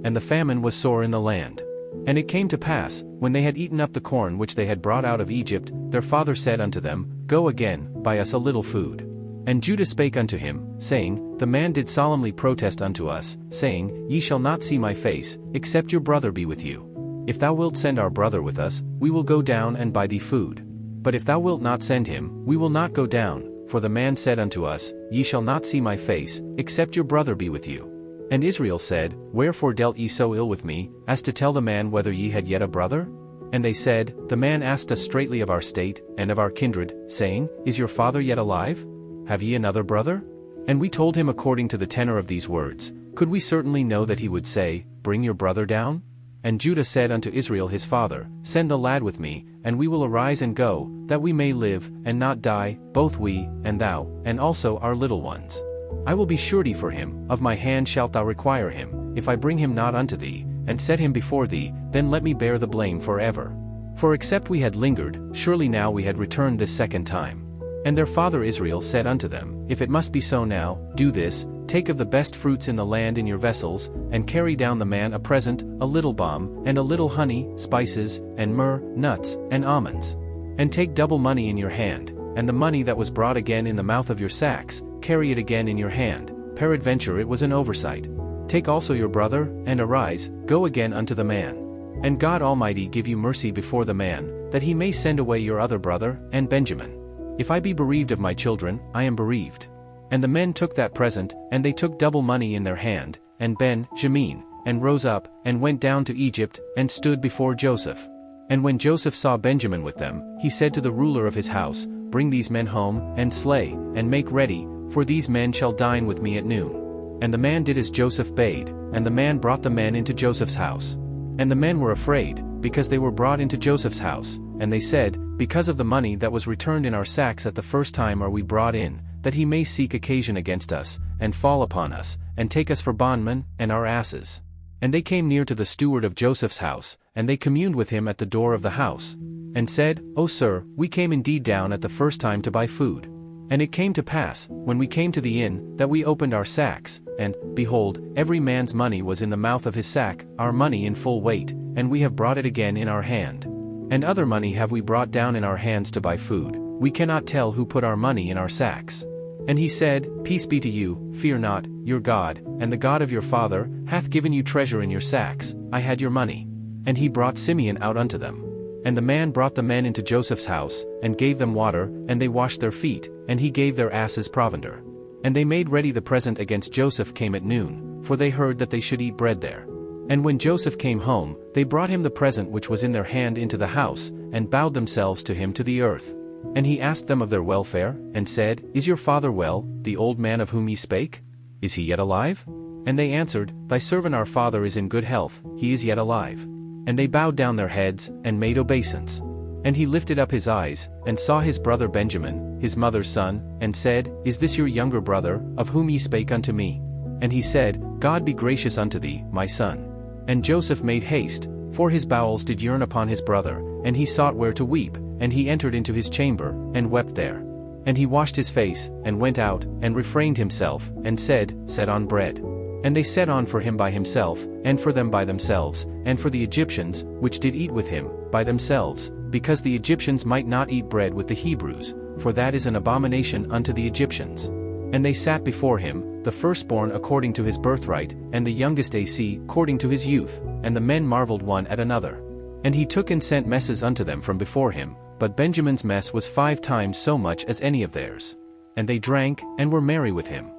and the famine was sore in the land. And it came to pass, when they had eaten up the corn which they had brought out of Egypt, their father said unto them, Go again, buy us a little food. And Judah spake unto him, saying, The man did solemnly protest unto us, saying, Ye shall not see my face, except your brother be with you. If thou wilt send our brother with us, we will go down and buy thee food. But if thou wilt not send him, we will not go down, for the man said unto us, Ye shall not see my face, except your brother be with you. And Israel said, Wherefore dealt ye so ill with me, as to tell the man whether ye had yet a brother? And they said, The man asked us straitly of our state, and of our kindred, saying, Is your father yet alive? Have ye another brother? And we told him according to the tenor of these words. Could we certainly know that he would say, Bring your brother down? And Judah said unto Israel his father, Send the lad with me, and we will arise and go, that we may live, and not die, both we, and thou, and also our little ones. I will be surety for him, of my hand shalt thou require him, if I bring him not unto thee, and set him before thee, then let me bear the blame forever. For except we had lingered, surely now we had returned this second time. And their father Israel said unto them, If it must be so now, do this, take of the best fruits in the land in your vessels, and carry down the man a present, a little balm, and a little honey, spices, and myrrh, nuts, and almonds. And take double money in your hand, and the money that was brought again in the mouth of your sacks, carry it again in your hand, peradventure it was an oversight. Take also your brother, and arise, go again unto the man. And God Almighty give you mercy before the man, that he may send away your other brother, and Benjamin. If I be bereaved of my children, I am bereaved. And the men took that present, and they took double money in their hand, and Benjamin, and rose up, and went down to Egypt, and stood before Joseph. And when Joseph saw Benjamin with them, he said to the ruler of his house, Bring these men home, and slay, and make ready, for these men shall dine with me at noon. And the man did as Joseph bade, and the man brought the men into Joseph's house. And the men were afraid, because they were brought into Joseph's house, and they said, Because of the money that was returned in our sacks at the first time are we brought in, that he may seek occasion against us, and fall upon us, and take us for bondmen, and our asses. And they came near to the steward of Joseph's house, and they communed with him at the door of the house, and said, O sir, we came indeed down at the first time to buy food. And it came to pass, when we came to the inn, that we opened our sacks, and, behold, every man's money was in the mouth of his sack, our money in full weight, and we have brought it again in our hand. And other money have we brought down in our hands to buy food, we cannot tell who put our money in our sacks. And he said, Peace be to you, fear not, your God, and the God of your father, hath given you treasure in your sacks, I had your money. And he brought Simeon out unto them. And the man brought the men into Joseph's house, and gave them water, and they washed their feet, and he gave their asses provender. And they made ready the present against Joseph came at noon, for they heard that they should eat bread there. And when Joseph came home, they brought him the present which was in their hand into the house, and bowed themselves to him to the earth. And he asked them of their welfare, and said, Is your father well, the old man of whom ye spake? Is he yet alive? And they answered, Thy servant our father is in good health, he is yet alive. And they bowed down their heads, and made obeisance. And he lifted up his eyes, and saw his brother Benjamin, his mother's son, and said, Is this your younger brother, of whom ye spake unto me? And he said, God be gracious unto thee, my son. And Joseph made haste, for his bowels did yearn upon his brother, and he sought where to weep, and he entered into his chamber, and wept there. And he washed his face, and went out, and refrained himself, and said, Set on bread. And they set on for him by himself, and for them by themselves, and for the Egyptians, which did eat with him, by themselves, because the Egyptians might not eat bread with the Hebrews, for that is an abomination unto the Egyptians. And they sat before him, the firstborn according to his birthright, and the youngest according to his youth, and the men marveled one at another. And he took and sent messes unto them from before him, but Benjamin's mess was 5 times so much as any of theirs. And they drank, and were merry with him.